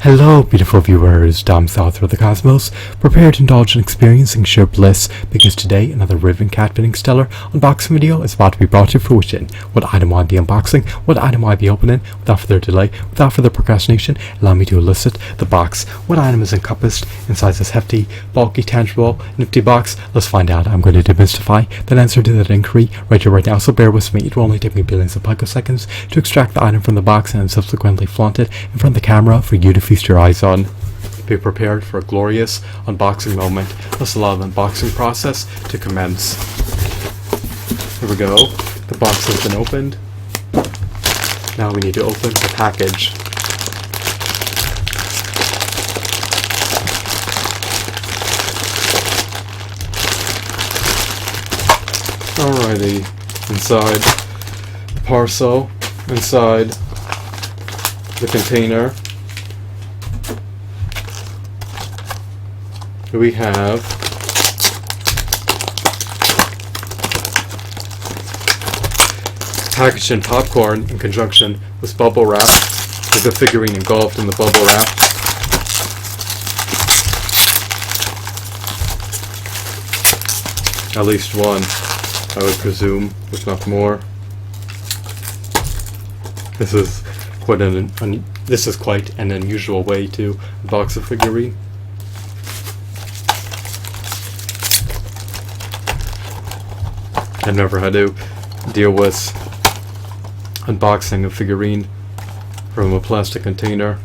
Hello, beautiful viewers. Dom South through the cosmos. Prepare to indulge in experiencing sheer bliss, because today another Riven Cat-fitting stellar unboxing video is about to be brought to fruition. What item will I be unboxing? What item will I be opening? Without further delay, without further procrastination, allow me to elicit the box. What item is encompassed inside this hefty, bulky, tangible, nifty box? Let's find out. I'm going to demystify that answer to that inquiry right here, right now, so bear with me. It will only take me billions of picoseconds to extract the item from the box and subsequently flaunt it in front of the camera for you to feast your eyes on. Be prepared for a glorious unboxing moment. Let's allow the unboxing process to commence. Here we go. The box has been opened. Now we need to open the package. Alrighty, inside the parcel, inside the container, we have packaged in popcorn in conjunction with bubble wrap, with the figurine engulfed in the bubble wrap. At least one, I would presume, if not more. This is quite an unusual way to unbox a figurine. I've never had to deal with unboxing a figurine from a plastic container.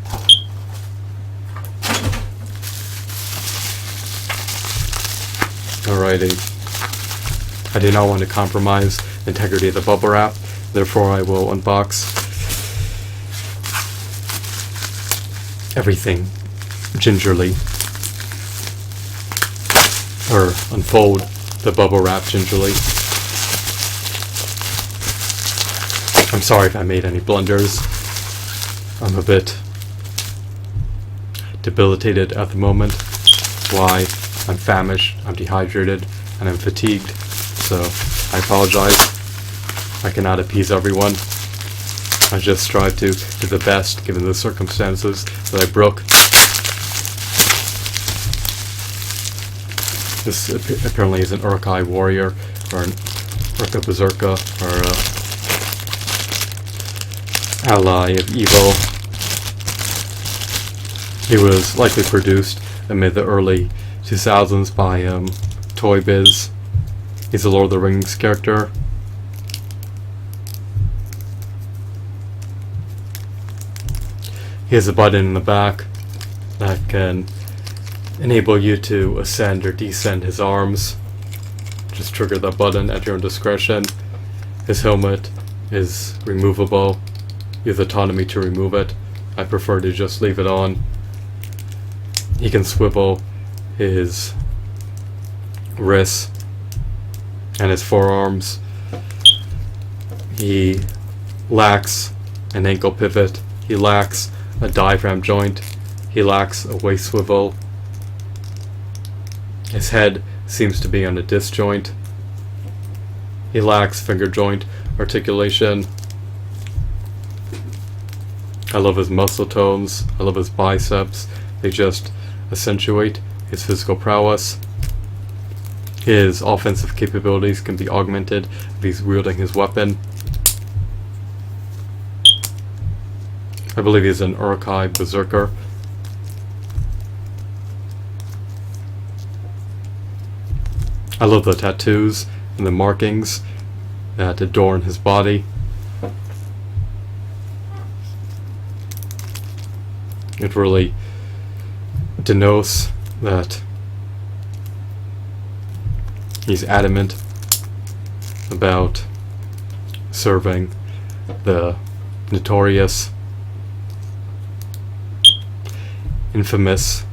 Alrighty. I do not want to compromise the integrity of the bubble wrap, therefore I will unbox everything gingerly, or unfold the bubble wrap gingerly. I'm sorry if I made any blunders. I'm a bit debilitated at the moment. Why? I'm famished, I'm dehydrated, and I'm fatigued. So, I apologize. I cannot appease everyone. I just strive to do the best given the circumstances that I broke. This apparently is an Uruk-Hai warrior, or an Uruk-Hai Berserker, or ally of evil. He was likely produced amid the early 2000s by Toy Biz. He's a Lord of the Rings character. He has a button in the back that can enable you to ascend or descend his arms. Just trigger that button at your own discretion. His helmet is removable. You have autonomy to remove it. I prefer to just leave it on. He can swivel his wrists and his forearms. He lacks an ankle pivot. He lacks a diaphragm joint. He lacks a waist swivel. His head seems to be on a disc joint. He lacks finger joint articulation. I love his muscle tones. I love his biceps. They just accentuate his physical prowess. His offensive capabilities can be augmented if he's wielding his weapon. I believe he's an Uruk-Hai Berserker. I love the tattoos and the markings that adorn his body. It really denotes that he's adamant about serving the notorious, infamous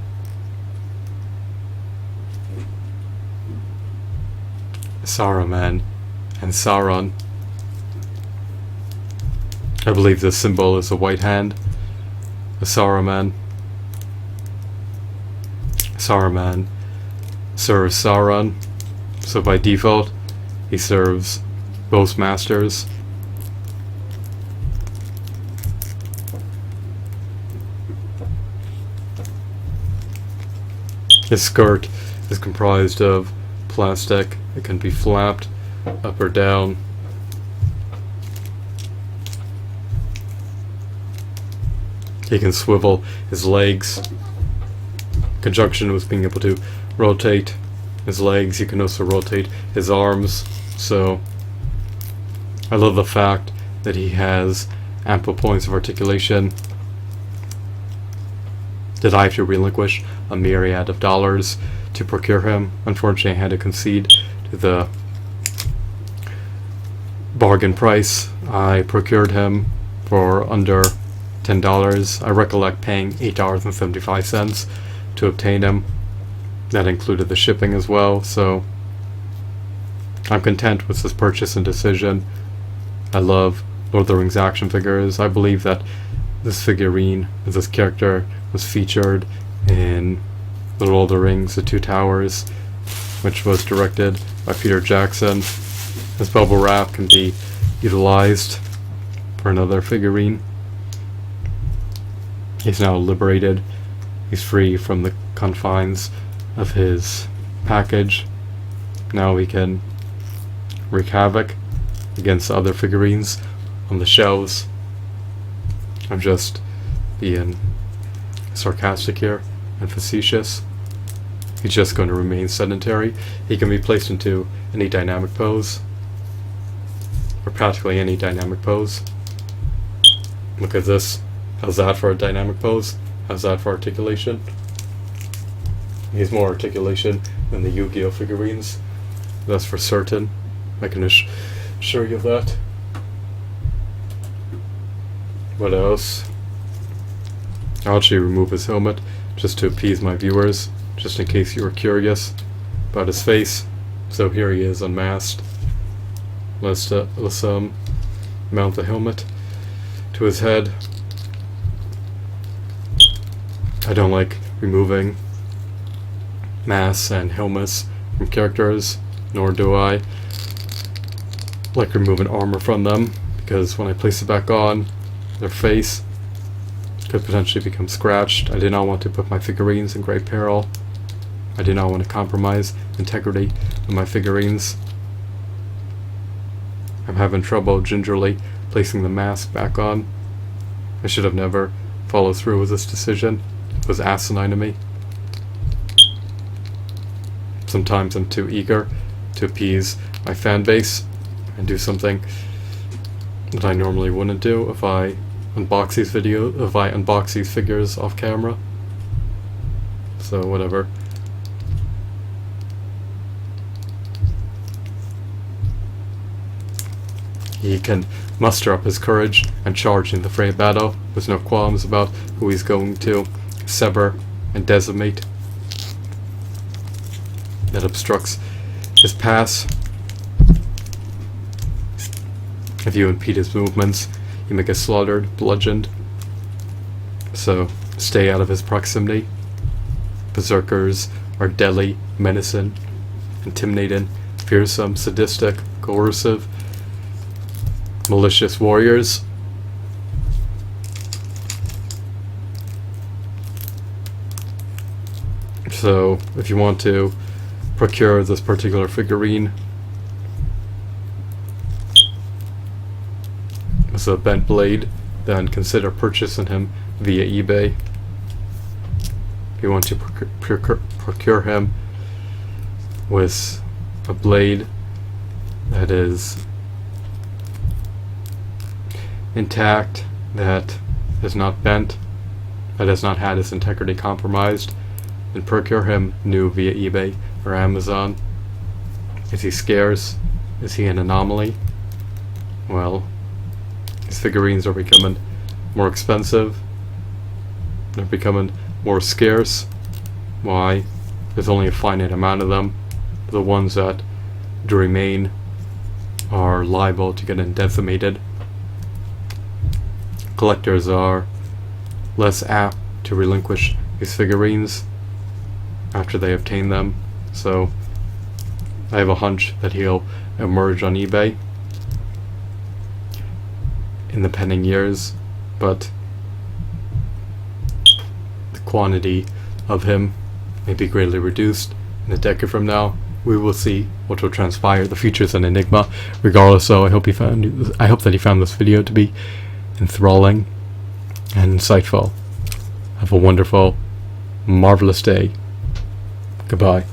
Saruman and Sauron. I believe the symbol is a white hand. A Saruman. Saruman serves Sauron, so by default he serves both masters. His skirt is comprised of plastic. It can be flapped up or down. He can swivel his legs in conjunction with being able to rotate his legs. He can also rotate his arms. So I love the fact that he has ample points of articulation. Did I have to relinquish a myriad of dollars to procure him? Unfortunately, I had to concede to the bargain price. I procured him for under $10. I recollect paying $8.75 to obtain him. That included the shipping as well, so I'm content with this purchase and decision. I love Lord of the Rings action figures. I believe that this figurine, this character, was featured in The Lord of the Rings, The Two Towers, which was directed by Peter Jackson. This bubble wrap can be utilized for another figurine. He's now liberated. He's free from the confines of his package. Now we can wreak havoc against other figurines on the shelves. I'm just being sarcastic here and facetious. He's just going to remain sedentary. He can be placed into any dynamic pose, or practically any dynamic pose. Look at this. How's that for a dynamic pose? How's that for articulation? He has more articulation than the Yu-Gi-Oh figurines. That's for certain. I can assure you of that. What else? I'll actually remove his helmet just to appease my viewers, just in case you were curious about his face. So here he is unmasked. Let's mount the helmet to his head. I don't like removing masks and helmets from characters, nor do I like removing armor from them, because when I place it back on, their face could potentially become scratched. I did not want to put my figurines in great peril. I did not want to compromise integrity of my figurines. I'm having trouble gingerly placing the mask back on. I should have never followed through with this decision. It was asinine to me. Sometimes I'm too eager to appease my fan base and do something that I normally wouldn't do if I unbox these figures off camera. So whatever. He can muster up his courage and charge in the fray battle with no qualms about who he's going to sever and decimate. That obstructs his path. If you impede his movements, he may get slaughtered, bludgeoned. So stay out of his proximity. Berserkers are deadly, menacing, intimidating, fearsome, sadistic, coercive, malicious warriors. So if you want to procure this particular figurine with a bent blade, then consider purchasing him via eBay. If you want to procure him with a blade that is intact, that is not bent, that has not had its integrity compromised, then procure him new via eBay or Amazon. Is he scarce? Is he an anomaly? Well, his figurines are becoming more expensive. They're becoming more scarce. Why? There's only a finite amount of them. The ones that do remain are liable to get decimated. Collectors are less apt to relinquish these figurines after they obtain them, so I have a hunch that he'll emerge on eBay in the pending years, but the quantity of him may be greatly reduced. In a decade from now, we will see what will transpire. The future is an enigma. Regardless, so I hope that you found this video to be enthralling and insightful. Have a wonderful, marvelous day. Goodbye.